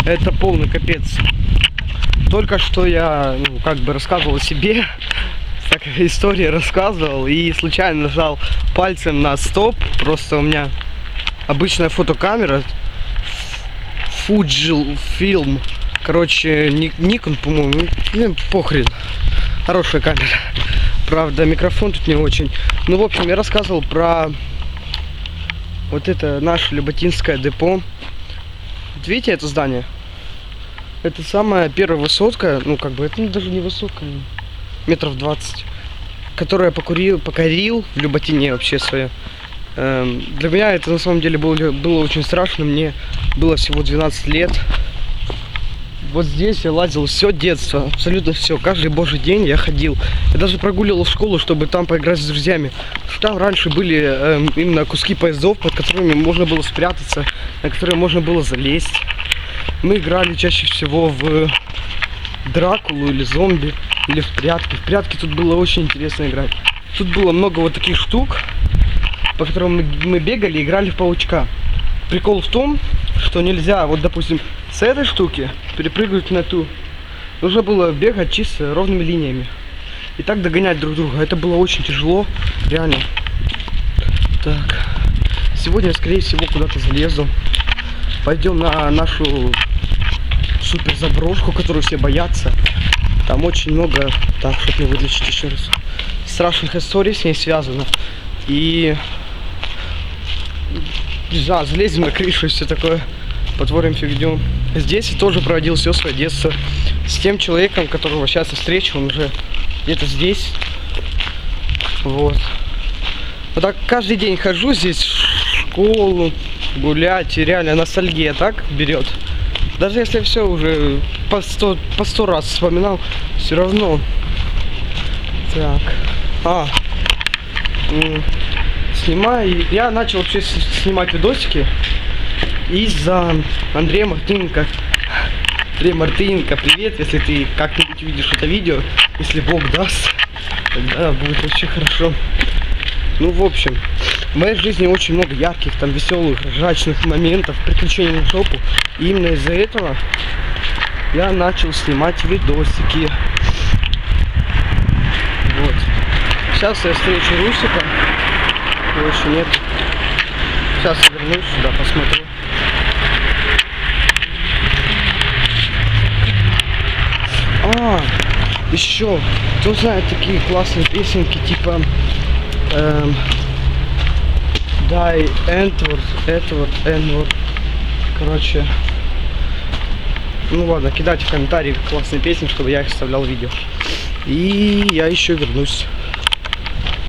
Это полный капец. Только что я, ну, как бы рассказывал о себе, такая история рассказывал, и случайно нажал пальцем на стоп. Просто у меня обычная фотокамера Fujifilm. Короче, Nikon, по-моему, похрен. Хорошая камера. Правда, микрофон тут не очень. Ну, в общем, я рассказывал про вот это наше Люботинское депо. Вот видите это здание? Это самая первая высотка, ну, как бы, это даже не высотка, метров 20, которую я покорил в Люботине вообще свое. Для меня это на самом деле было очень страшно. Мне было всего 12 лет. Вот здесь я лазил все детство, абсолютно все. Каждый божий день я ходил. Я даже прогуливал школу, чтобы там поиграть с друзьями. Там раньше были именно куски поездов, под которыми можно было спрятаться, на которые можно было залезть. Мы играли чаще всего в Дракулу или зомби, или в прятки. В прятки тут было очень интересно играть. Тут было много вот таких штук, по которым мы бегали и играли в паучка. Прикол в том, что нельзя, вот допустим, с этой штуки перепрыгнуть на ту. Нужно было бегать чисто ровными линиями. И так догонять друг друга. Это было очень тяжело, реально. Так, сегодня я, скорее всего, куда-то залезу. Пойдем на нашу супер заброшку, которую все боятся. Там очень много, так, чтобы не выключить еще раз, страшных историй с ней связано. И да, залезем на крышу и все такое, потворим фигню. Здесь я тоже проводил все свое детство с тем человеком, которого сейчас я встречу, он уже где-то здесь. Вот. Вот так каждый день хожу здесь в школу, гулять, и реально ностальгия так берет. Даже если все уже по 100 раз вспоминал, все равно. Так. Снимаю. Я начал вообще снимать видосики из-за Андрея Мартыненко. Андрей Мартыненко, привет, если ты как-нибудь увидишь это видео, если Бог даст, тогда будет вообще хорошо. Ну, в общем, в моей жизни очень много ярких, там, веселых, ржачных моментов, приключений в жопу. И именно из-за этого я начал снимать видосики. Вот. Сейчас я встречу Русика. Его еще нет. Сейчас я вернусь сюда, посмотрю. Еще, кто знает такие классные песенки, типа Die Edward, N-word. Короче, ну ладно, кидайте в комментарии классные песни, чтобы я их вставлял в видео. И я еще вернусь.